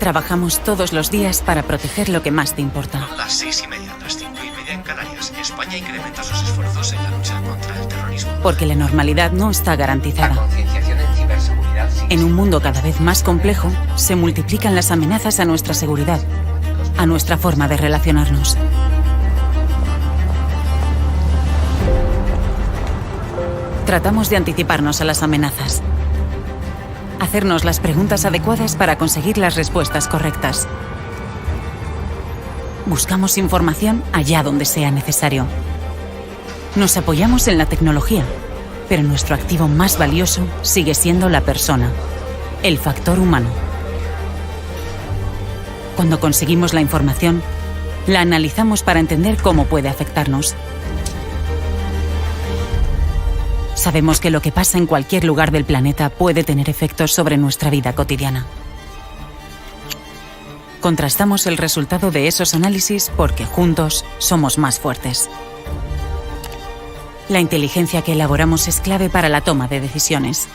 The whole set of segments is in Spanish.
Trabajamos todos los días para proteger lo que más te importa. Son las 6:30, las 5:30 en Canarias. España incrementa sus esfuerzos en la lucha contra el terrorismo. Porque la normalidad no está garantizada. La concienciación en ciberseguridad. En un mundo cada vez más complejo, se multiplican las amenazas a nuestra seguridad, a nuestra forma de relacionarnos. Tratamos de anticiparnos a las amenazas, hacernos las preguntas adecuadas para conseguir las respuestas correctas. Buscamos información allá donde sea necesario. Nos apoyamos en la tecnología, pero nuestro activo más valioso sigue siendo la persona, el factor humano. Cuando conseguimos la información, la analizamos para entender cómo puede afectarnos. Sabemos que lo que pasa en cualquier lugar del planeta puede tener efectos sobre nuestra vida cotidiana. Contrastamos el resultado de esos análisis porque juntos somos más fuertes. La inteligencia que elaboramos es clave para la toma de decisiones.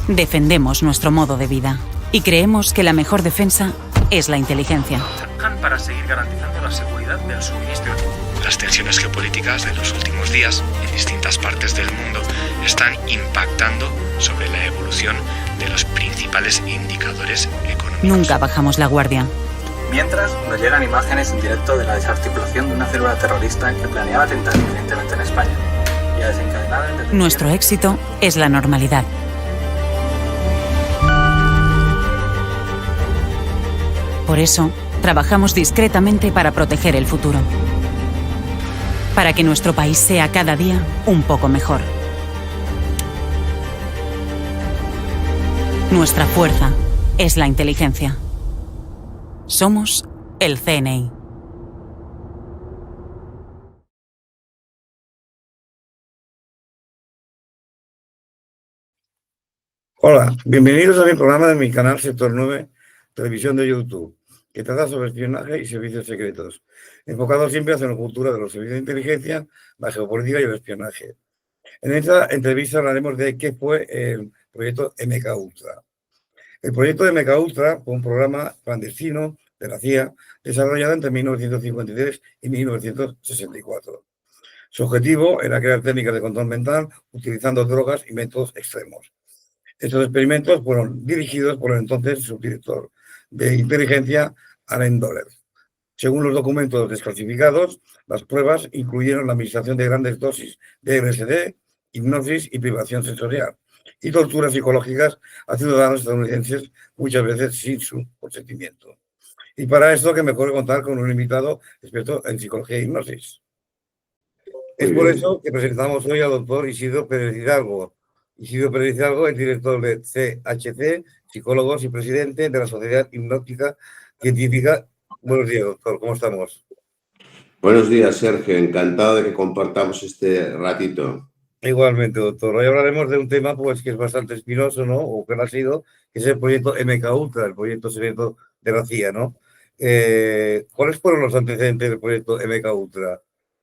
Defendemos nuestro modo de vida y creemos que la mejor defensa es la inteligencia. Para seguir garantizando la seguridad del suministro. Las tensiones geopolíticas de los últimos días en distintas partes del mundo están impactando sobre la evolución de los principales indicadores económicos. Nunca bajamos la guardia. Mientras, nos llegan imágenes en directo de la desarticulación de una célula terrorista que planeaba atentar evidentemente en España y a desencadenar el... Nuestro éxito es la normalidad. Por eso, trabajamos discretamente para proteger el futuro. Para que nuestro país sea cada día un poco mejor. Nuestra fuerza es la inteligencia. Somos el CNI. Hola, bienvenidos a mi programa de mi canal Sector 9, Televisión de YouTube, que trata sobre espionaje y servicios secretos, enfocado siempre hacia la cultura de los servicios de inteligencia, la geopolítica y el espionaje. En esta entrevista hablaremos de qué fue el proyecto MKUltra. El proyecto de MKUltra fue un programa clandestino de la CIA desarrollado entre 1953 y 1964. Su objetivo era crear técnicas de control mental utilizando drogas y métodos extremos. Estos experimentos fueron dirigidos por el entonces subdirector de inteligencia, Allen Doller. Según los documentos desclasificados, las pruebas incluyeron la administración de grandes dosis de LSD, hipnosis y privación sensorial, y torturas psicológicas a ciudadanos estadounidenses, muchas veces sin su consentimiento. Y para esto, que mejor contar con un invitado experto en psicología e hipnosis. Es por eso que presentamos hoy al doctor Isidro Pérez Hidalgo. Isidro Pérez Hidalgo es director de CHC, psicólogos y presidente de la Sociedad Hipnótica Científica. Buenos días, doctor, ¿cómo estamos? Buenos días, Sergio. Encantado de que compartamos este ratito. Igualmente, doctor. Hoy hablaremos de un tema pues, que es bastante espinoso, ¿no? O que no ha sido, que es el proyecto MKUltra, el proyecto secreto de la CIA, ¿no? ¿Cuáles fueron los antecedentes del proyecto MKUltra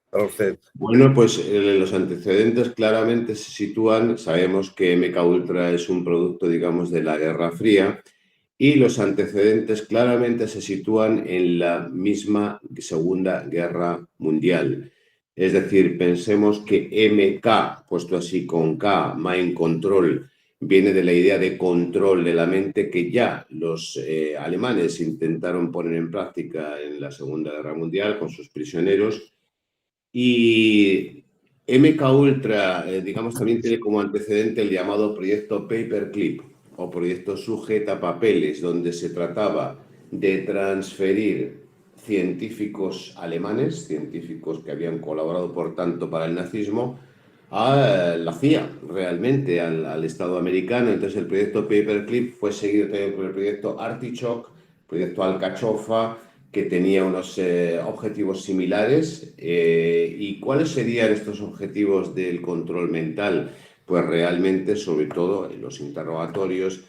para usted? Bueno, pues los antecedentes claramente se sitúan. Sabemos que MKUltra es un producto, digamos, de la Guerra Fría, y los antecedentes claramente se sitúan en la misma Segunda Guerra Mundial. Es decir, pensemos que MK, puesto así con K, Mind Control, viene de la idea de control de la mente que ya los alemanes intentaron poner en práctica en la Segunda Guerra Mundial con sus prisioneros. Y MKUltra, digamos, también tiene como antecedente el llamado proyecto Paperclip o proyecto Sujetapapeles, donde se trataba de transferir científicos alemanes, científicos que habían colaborado, por tanto, para el nazismo, a la CIA, realmente, al Estado americano. Entonces, el proyecto Paperclip fue seguido también por el proyecto Artichoke, proyecto Alcachofa, que tenía unos objetivos similares. ¿Y cuáles serían estos objetivos del control mental? Pues realmente, sobre todo, en los interrogatorios,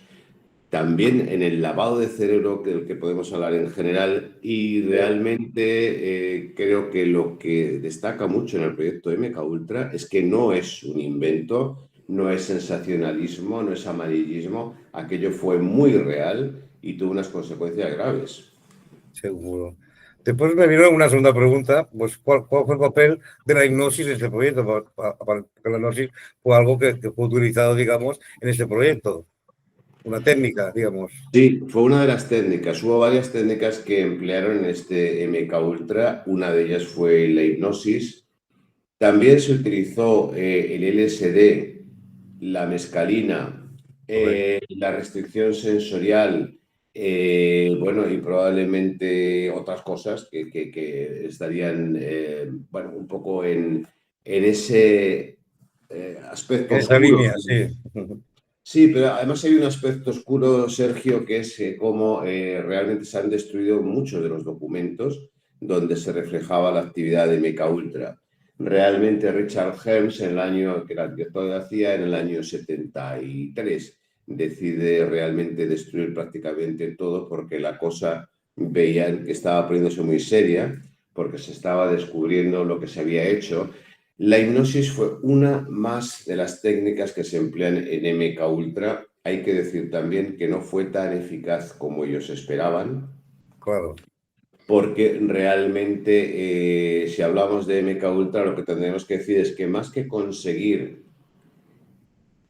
también en el lavado de cerebro, del que podemos hablar en general, y realmente creo que lo que destaca mucho en el proyecto MKUltra es que no es un invento, no es sensacionalismo, no es amarillismo, aquello fue muy real y tuvo unas consecuencias graves. Seguro. Después me vino una segunda pregunta, pues ¿cuál fue el papel de la hipnosis en este proyecto? Porque la hipnosis fue algo que fue utilizado, digamos, en este proyecto, una técnica, digamos. Sí, fue una de las técnicas. Hubo varias técnicas que emplearon en este MK Ultra. Una de ellas fue la hipnosis. También se utilizó el LSD, la mescalina, la restricción sensorial, bueno, y probablemente otras cosas que estarían, bueno, un poco en ese aspecto En esa oscuro. línea, sí. Sí, pero además hay un aspecto oscuro, Sergio, que es cómo realmente se han destruido muchos de los documentos donde se reflejaba la actividad de MK Ultra. Realmente Richard Helms, en el año que era el director de la CIA, en el año 73, decide realmente destruir prácticamente todo porque la cosa veían que estaba poniéndose muy seria, porque se estaba descubriendo lo que se había hecho. La hipnosis fue una más de las técnicas que se emplean en MK Ultra. Hay que decir también que no fue tan eficaz como ellos esperaban. Claro. Porque realmente, si hablamos de MK Ultra, lo que tendremos que decir es que más que conseguir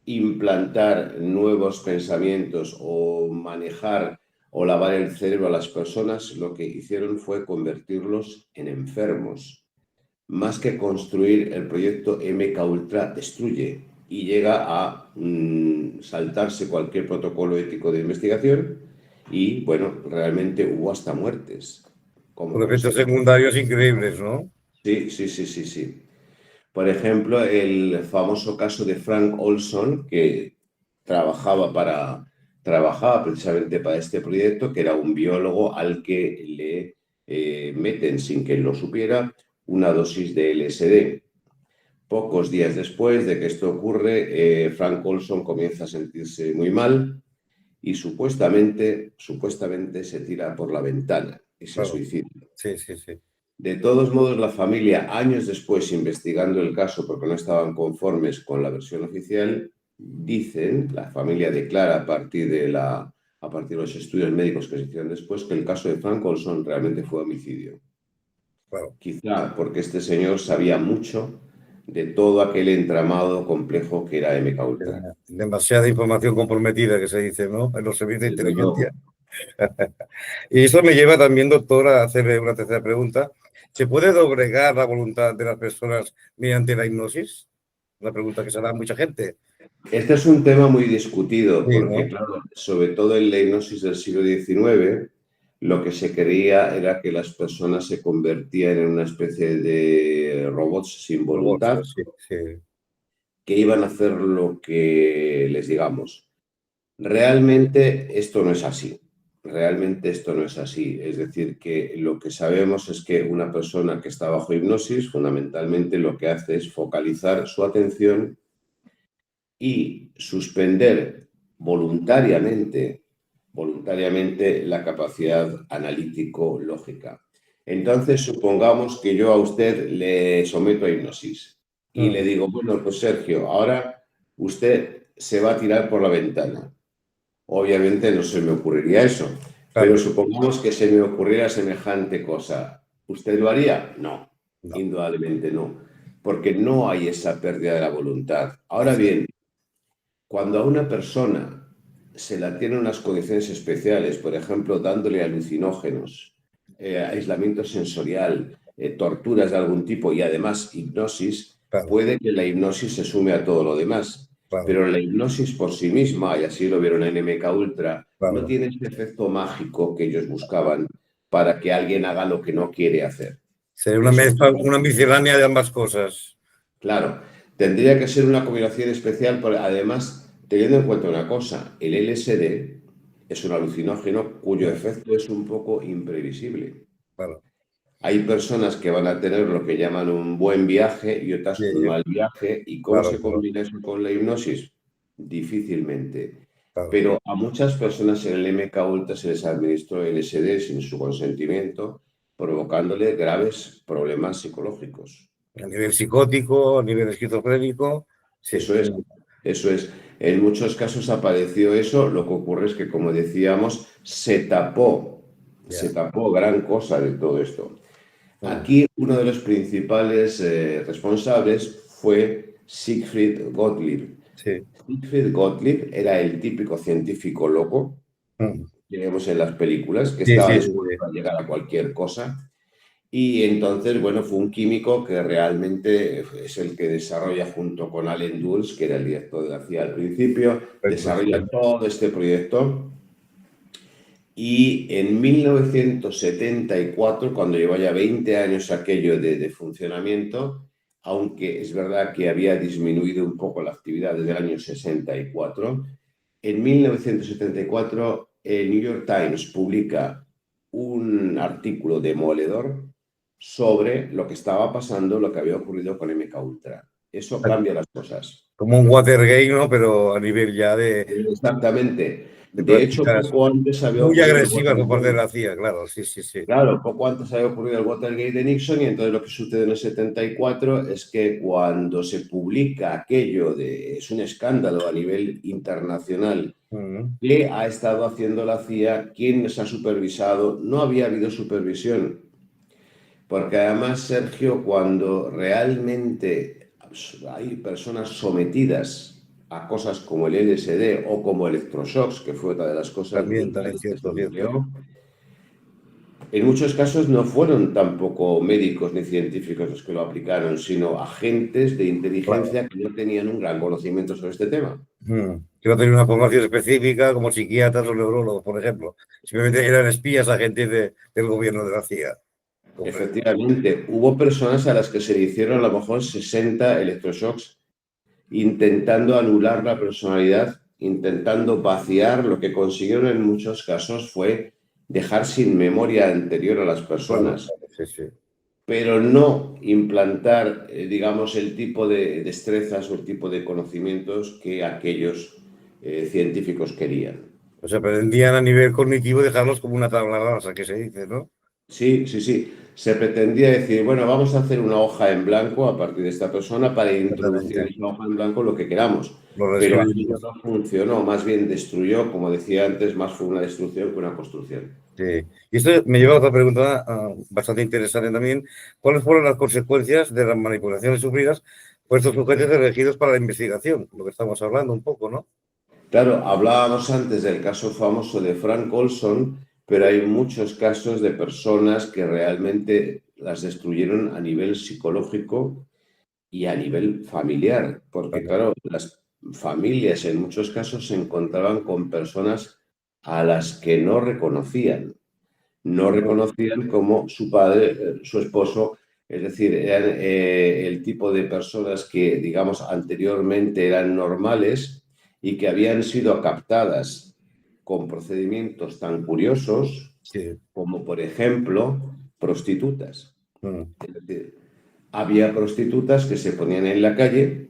implantar nuevos pensamientos o manejar o lavar el cerebro a las personas, lo que hicieron fue convertirlos en enfermos. Más que construir, el proyecto MK Ultra destruye y llega a saltarse cualquier protocolo ético de investigación y, bueno, realmente hubo hasta muertes. Con efectos secundarios increíbles, ¿no? Sí. Por ejemplo, el famoso caso de Frank Olson, que trabajaba precisamente para este proyecto, que era un biólogo al que le meten, sin que él lo supiera, una dosis de LSD. Pocos días después de que esto ocurre, Frank Olson comienza a sentirse muy mal y supuestamente se tira por la ventana y se suicida. Sí. De todos modos, la familia, años después, investigando el caso porque no estaban conformes con la versión oficial, la familia declara a partir de los estudios médicos que se hicieron después, que el caso de Frank Olson realmente fue homicidio. Claro. Quizá porque este señor sabía mucho de todo aquel entramado complejo que era MK Ultra. Demasiada información comprometida, que se dice, ¿no? En los servicios de inteligencia. Y eso me lleva también, doctor, a hacerle una tercera pregunta. ¿Se puede doblegar la voluntad de las personas mediante la hipnosis? Una pregunta que se da a mucha gente. Este es un tema muy discutido, Sí, porque, ¿no? claro, sobre todo en la hipnosis del siglo XIX, lo que se creía era que las personas se convertían en una especie de robots sin voluntad, Sí. que iban a hacer lo que les digamos. Realmente esto no es así. Es decir, que lo que sabemos es que una persona que está bajo hipnosis, fundamentalmente lo que hace es focalizar su atención y suspender voluntariamente la capacidad analítico-lógica. Entonces, supongamos que yo a usted le someto a hipnosis y le digo, bueno, pues Sergio, ahora usted se va a tirar por la ventana. Obviamente no se me ocurriría eso, pero supongamos que se me ocurriera semejante cosa. ¿Usted lo haría? No, indudablemente no, porque no hay esa pérdida de la voluntad. Ahora bien, cuando a una persona se la tiene en unas condiciones especiales, por ejemplo, dándole alucinógenos, aislamiento sensorial, torturas de algún tipo y además hipnosis, puede que la hipnosis se sume a todo lo demás. Pero la hipnosis por sí misma, y así lo vieron en MK Ultra, no tiene este efecto mágico que ellos buscaban para que alguien haga lo que no quiere hacer. Sería una miscelánea de ambas cosas. Claro, tendría que ser una combinación especial, porque además, teniendo en cuenta una cosa, el LSD es un alucinógeno cuyo efecto es un poco imprevisible. Claro. Hay personas que van a tener lo que llaman un buen viaje y otras un mal viaje. ¿Y cómo se combina eso con la hipnosis? Difícilmente. Pero a muchas personas en el MK Ultra se les administró LSD sin su consentimiento, provocándole graves problemas psicológicos. A nivel psicótico, a nivel esquizofrénico. Sí. Eso es. Eso es. En muchos casos apareció eso. Lo que ocurre es que, como decíamos, se tapó gran cosa de todo esto. Aquí uno de los principales responsables fue Siegfried Gottlieb. Sí. Siegfried Gottlieb era el típico científico loco que vemos en las películas, que Sí, estaba sí, dispuesto a llegar a cualquier cosa. Y entonces, bueno, fue un químico que realmente es el que desarrolla, junto con Allen Dulles, que era el director de la CIA al principio, desarrolla todo este proyecto. Y en 1974, cuando llevaba ya 20 años aquello de funcionamiento, aunque es verdad que había disminuido un poco la actividad desde el año 64, en 1974 el New York Times publica un artículo demoledor sobre lo que estaba pasando, lo que había ocurrido con MKUltra. Eso cambia las cosas. Como un Watergate, ¿no? Pero a nivel ya de Exactamente. De hecho, prácticas poco antes había muy ocurrido el agresivas por parte de Watergate. la CIA, claro, sí, sí, sí. Claro, poco antes había ocurrido el Watergate de Nixon, y entonces lo que sucede en el 74 es que cuando se publica aquello es un escándalo a nivel internacional. ¿Qué ha estado haciendo la CIA? ¿Quién les ha supervisado? No había habido supervisión. Porque además, Sergio, cuando realmente hay personas sometidas a cosas como el LSD o como electroshocks, que fue otra de las cosas También brutales que cierto, se cierto. empleó, en muchos casos no fueron tampoco médicos ni científicos los que lo aplicaron, sino agentes de inteligencia que no tenían un gran conocimiento sobre este tema. Que no tenían una formación específica, como psiquiatras o neurólogos, por ejemplo. Simplemente eran espías, agentes del gobierno de la CIA. Efectivamente, hubo personas a las que se le hicieron a lo mejor 60 electroshocks, intentando anular la personalidad, intentando vaciar. Lo que consiguieron en muchos casos fue dejar sin memoria anterior a las personas. Sí, sí. Pero no implantar, digamos, el tipo de destrezas o el tipo de conocimientos que aquellos científicos querían. O sea, pretendían a nivel cognitivo dejarlos como una tabla rasa, que se dice, ¿no? Sí, sí, sí. Se pretendía decir, bueno, vamos a hacer una hoja en blanco a partir de esta persona para introducir en esa hoja en blanco lo que queramos. Pero aquello no funcionó, más bien destruyó, como decía antes, más fue una destrucción que una construcción. Sí. Y esto me lleva a otra pregunta bastante interesante también. ¿Cuáles fueron las consecuencias de las manipulaciones sufridas por estos sujetos elegidos para la investigación? Lo que estamos hablando un poco, ¿no? Claro, hablábamos antes del caso famoso de Frank Olson, pero hay muchos casos de personas que realmente las destruyeron a nivel psicológico y a nivel familiar, porque claro, las familias en muchos casos se encontraban con personas a las que no reconocían como su padre, su esposo, es decir, eran el tipo de personas que, digamos, anteriormente eran normales y que habían sido captadas con procedimientos tan curiosos como, por ejemplo, prostitutas. Es decir, había prostitutas que se ponían en la calle,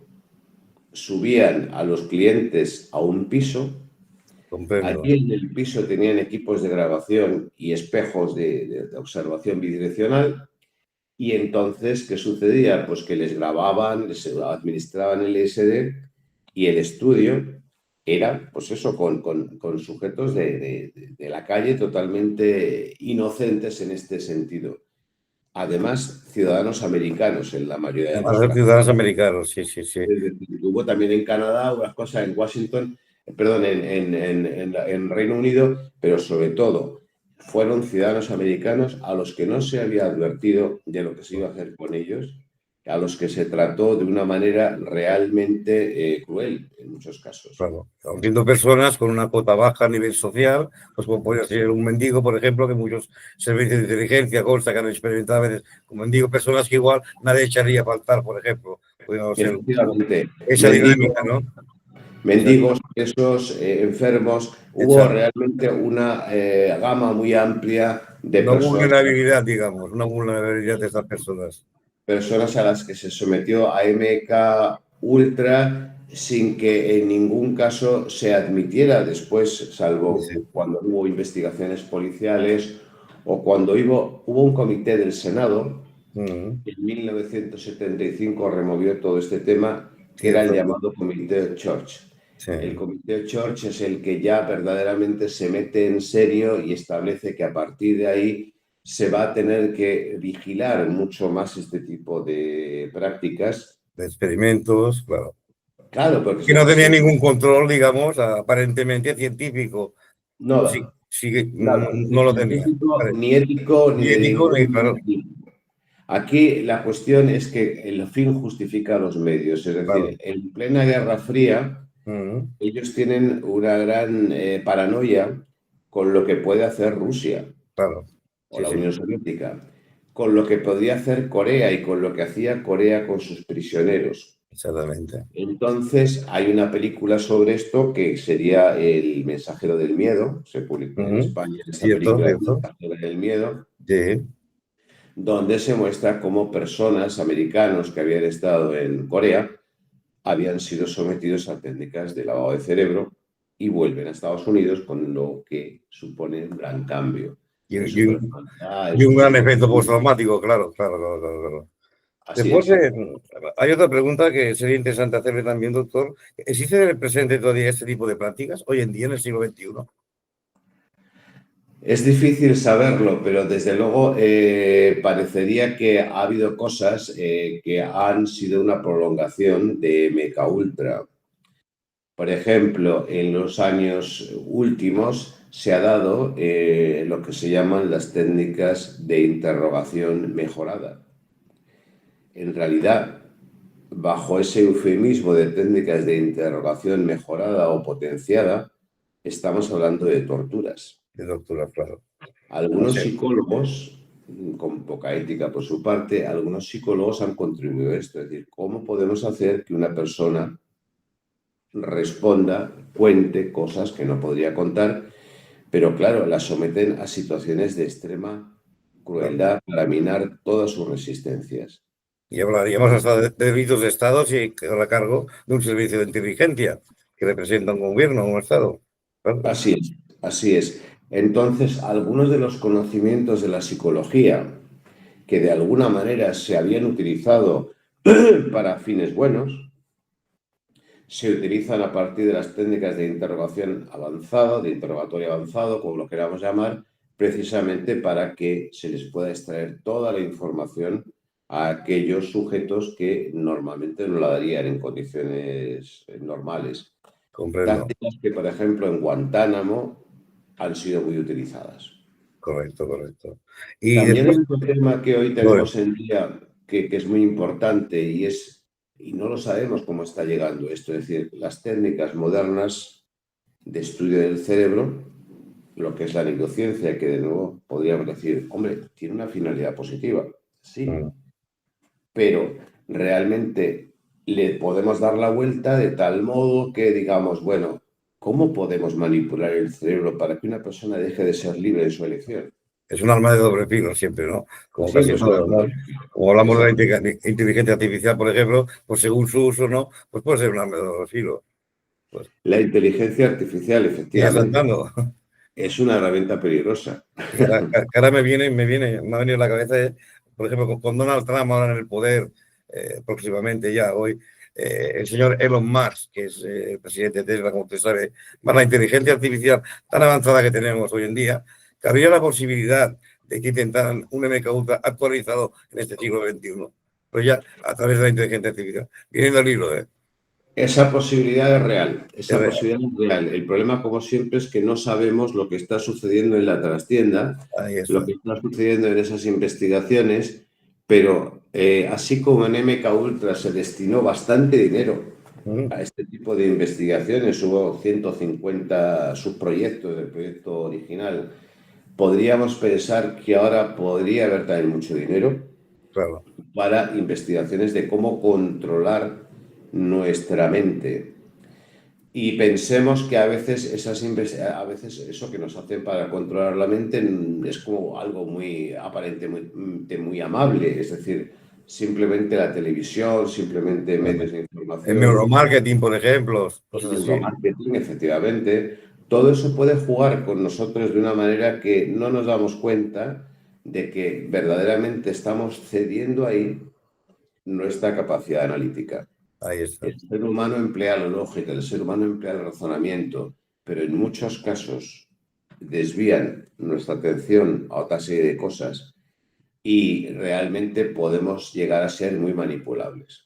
subían a los clientes a un piso. Allí en el piso tenían equipos de grabación y espejos de observación bidireccional. Y entonces, ¿qué sucedía? Pues que les grababan, les administraban el LSD, y el estudio era, pues eso, con sujetos de la calle totalmente inocentes en este sentido. Además, ciudadanos americanos en la mayoría de los casos. Ciudadanos americanos, sí, sí, sí. Hubo también en Canadá unas cosas, en Washington, perdón, en Reino Unido, pero sobre todo fueron ciudadanos americanos a los que no se había advertido de lo que se iba a hacer con ellos, a los que se trató de una manera realmente cruel en muchos casos. Claro, siendo personas con una cuota baja a nivel social, pues como podría ser un mendigo, por ejemplo, que muchos servicios de inteligencia consta que han experimentado a veces con mendigos, personas que igual nadie echaría a faltar, por ejemplo. Efectivamente. Esa dinámica, ¿no? Mendigos, presos, enfermos. Hubo realmente una gama muy amplia de personas. Una vulnerabilidad, digamos, una vulnerabilidad de estas personas. Personas a las que se sometió a MKUltra sin que en ningún caso se admitiera después, salvo cuando hubo investigaciones policiales o cuando hubo un comité del Senado que en 1975 removió todo este tema que era el llamado Comité de Church. Sí. El Comité de Church es el que ya verdaderamente se mete en serio y establece que a partir de ahí se va a tener que vigilar mucho más este tipo de prácticas. De experimentos, claro. Claro, porque Que no tenía ningún control, digamos, aparentemente científico. no, No lo tenía. Ni ético, Ni ético, ni claro. Aquí la cuestión es que el fin justifica los medios. Es decir, Claro. en plena Guerra Fría, ellos tienen una gran paranoia con lo que puede hacer Rusia, claro, o la Unión Soviética, con lo que podría hacer Corea y con lo que hacía Corea con sus prisioneros. Exactamente. Entonces, hay una película sobre esto que sería El mensajero del miedo. Se publicó en España esta película, El mensajero del miedo, donde se muestra cómo personas americanos que habían estado en Corea habían sido sometidos a técnicas de lavado de cerebro y vuelven a Estados Unidos, con lo que supone un gran cambio. Y un gran efecto postraumático, claro. Después, hay otra pregunta que sería interesante hacerle también, doctor. ¿Existe en el presente todavía este tipo de prácticas hoy en día, en el siglo XXI? Es difícil saberlo, pero desde luego parecería que ha habido cosas que han sido una prolongación de MKUltra. Por ejemplo, en los años últimos se ha dado lo que se llaman las técnicas de interrogación mejorada. En realidad, bajo ese eufemismo de técnicas de interrogación mejorada o potenciada, estamos hablando de torturas. De torturas, claro. Algunos psicólogos, con poca ética por su parte, algunos psicólogos han contribuido a esto. Es decir, ¿cómo podemos hacer que una persona responda, cuente cosas que no podría contar? Pero claro, las someten a situaciones de extrema crueldad para minar todas sus resistencias. Y hablaríamos hasta de delitos de Estado y a cargo de un servicio de inteligencia que representa un gobierno, un Estado. Claro. Así es. Entonces, algunos de los conocimientos de la psicología que de alguna manera se habían utilizado para fines buenos, se utilizan a partir de las técnicas de interrogación avanzado, de interrogatorio avanzado, como lo queramos llamar, precisamente para que se les pueda extraer toda la información a aquellos sujetos que normalmente no la darían en condiciones normales. Comprendo. Tácticas que, por ejemplo, en Guantánamo han sido muy utilizadas. Correcto. Y también hay un tema que hoy tenemos en día que es muy importante y no lo sabemos cómo está llegando esto. Es decir, las técnicas modernas de estudio del cerebro, lo que es la neurociencia, que de nuevo podríamos decir, hombre, tiene una finalidad positiva, sí, pero realmente le podemos dar la vuelta de tal modo que digamos, bueno, ¿cómo podemos manipular el cerebro para que una persona deje de ser libre en su elección? Es un arma de doble filo siempre, ¿no? Como casi todo, ¿no? Como hablamos de la inteligencia artificial, por ejemplo, pues según su uso, ¿no? Pues puede ser un arma de doble filo. Pues, la inteligencia artificial, efectivamente, es una herramienta peligrosa. Ahora me ha venido a la cabeza, por ejemplo, con Donald Trump ahora en el poder, próximamente ya hoy, el señor Elon Musk, que es el presidente de Tesla, como usted sabe, más la inteligencia artificial tan avanzada que tenemos hoy en día, que habría la posibilidad de que intentaran un MKUltra actualizado en este siglo XXI, pero ya a través de la inteligencia artificial. Viene del libro, Esa posibilidad es real, El problema, como siempre, es que no sabemos lo que está sucediendo en la trastienda, lo que está sucediendo en esas investigaciones, pero así como en MKUltra se destinó bastante dinero a este tipo de investigaciones, hubo 150 subproyectos del proyecto original, podríamos pensar que ahora podría haber también mucho dinero para investigaciones de cómo controlar nuestra mente. Y pensemos que a veces eso que nos hacen para controlar la mente es como algo muy aparentemente muy amable, es decir, simplemente la televisión, simplemente medios de información. El neuromarketing, por ejemplo. El neuromarketing, efectivamente. Todo eso puede jugar con nosotros de una manera que no nos damos cuenta de que verdaderamente estamos cediendo ahí nuestra capacidad analítica. Ahí está. El ser humano emplea la lógica, el ser humano emplea el razonamiento, pero en muchos casos desvían nuestra atención a otra serie de cosas y realmente podemos llegar a ser muy manipulables.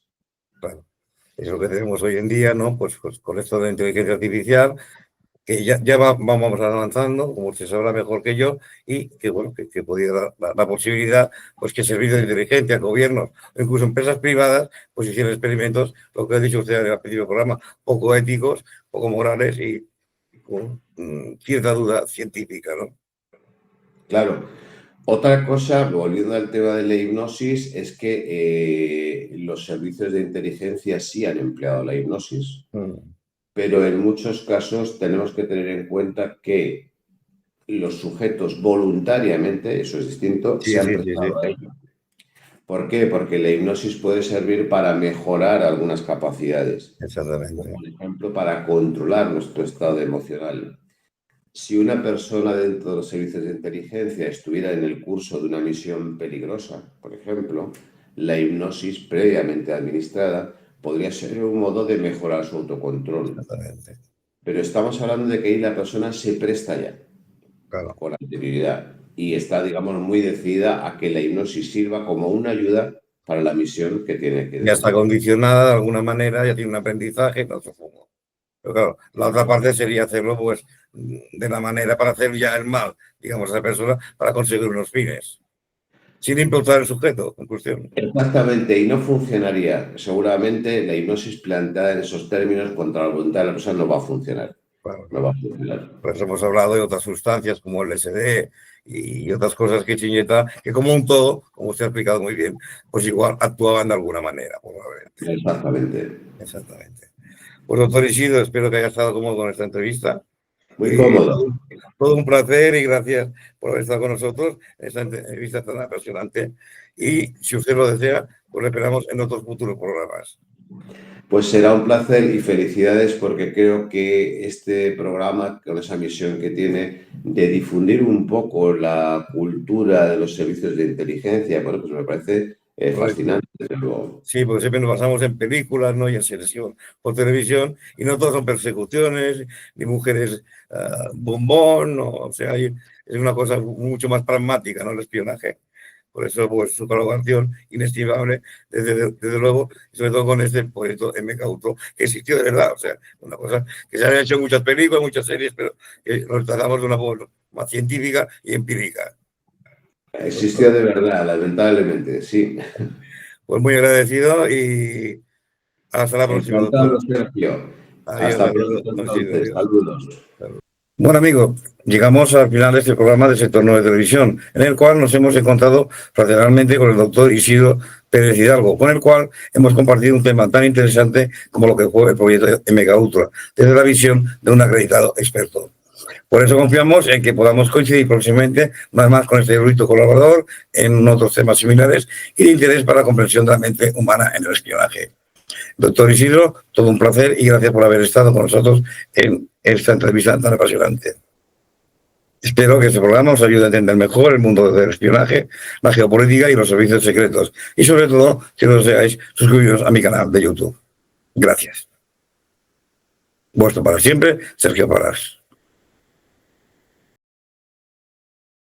Claro. Es lo que tenemos hoy en día, ¿no? Pues con esto de la inteligencia artificial, que ya vamos avanzando, como usted sabrá mejor que yo, y que, bueno, que podría dar la posibilidad, pues que servicios de inteligencia, gobiernos o incluso empresas privadas, pues hicieran experimentos, lo que ha dicho usted en el principio del programa, poco éticos, poco morales y con cierta duda científica, ¿no? Claro. Otra cosa, volviendo al tema de la hipnosis, es que los servicios de inteligencia sí han empleado la hipnosis, pero en muchos casos tenemos que tener en cuenta que los sujetos voluntariamente, eso es distinto, se han prestado a ello. ¿Por qué? Porque la hipnosis puede servir para mejorar algunas capacidades. Exactamente. Por ejemplo, para controlar nuestro estado emocional. Si una persona dentro de los servicios de inteligencia estuviera en el curso de una misión peligrosa, por ejemplo, la hipnosis previamente administrada podría ser un modo de mejorar su autocontrol. Exactamente. Pero estamos hablando de que ahí la persona se presta ya, claro, con anterioridad y está, digamos, muy decidida a que la hipnosis sirva como una ayuda para la misión que tiene que... Ya está condicionada de alguna manera, ya tiene un aprendizaje, no supongo. Pero claro, la otra parte sería hacerlo pues de la manera para hacer ya el mal, digamos, a esa persona para conseguir unos fines, sin importar el sujeto en cuestión. Exactamente, y no funcionaría. Seguramente la hipnosis planteada en esos términos contra la voluntad de la persona no va a funcionar. Claro. No va a funcionar. Pues hemos hablado de otras sustancias como el LSD y otras cosas que Chiñeta, que como un todo, como usted ha explicado muy bien, pues igual actuaban de alguna manera, probablemente. Exactamente. Exactamente. Pues doctor Isidro, espero que haya estado cómodo con esta entrevista. Muy cómodo. Todo un placer y gracias por haber estado con nosotros en esta entrevista tan apasionante. Y si usted lo desea, pues le esperamos en otros futuros programas. Pues será un placer y felicidades porque creo que este programa, con esa misión que tiene de difundir un poco la cultura de los servicios de inteligencia, bueno, pues me parece fascinante, desde luego. Sí, porque siempre nos basamos en películas, ¿no? Y en series por televisión, y no todas son persecuciones, ni mujeres bombón, ¿no? O sea, es una cosa mucho más pragmática, ¿no? El espionaje. Por eso, pues, su colaboración inestimable, desde luego, y sobre todo con este proyecto MKUltra, que existió de verdad. O sea, una cosa que se han hecho en muchas películas, muchas series, pero que lo tratamos de una forma más científica y empírica. Existió de verdad, lamentablemente, sí. Pues muy agradecido y hasta la próxima. Encantado, Sergio. Hasta pronto, entonces. Saludos. Bueno, amigos, llegamos al final de este programa de Sector 9 de Televisión, en el cual nos hemos encontrado fraternalmente con el doctor Isidro Pérez Hidalgo, con el cual hemos compartido un tema tan interesante como lo que fue el proyecto MKUltra, desde la visión de un acreditado experto. Por eso confiamos en que podamos coincidir próximamente, más más con este erudito colaborador, en otros temas similares y de interés para la comprensión de la mente humana en el espionaje. Doctor Isidro, todo un placer y gracias por haber estado con nosotros en esta entrevista tan apasionante. Espero que este programa os ayude a entender mejor el mundo del espionaje, la geopolítica y los servicios secretos. Y sobre todo, si no deseáis, suscribiros a mi canal de YouTube. Gracias. Vuestro para siempre, Sergio Parás.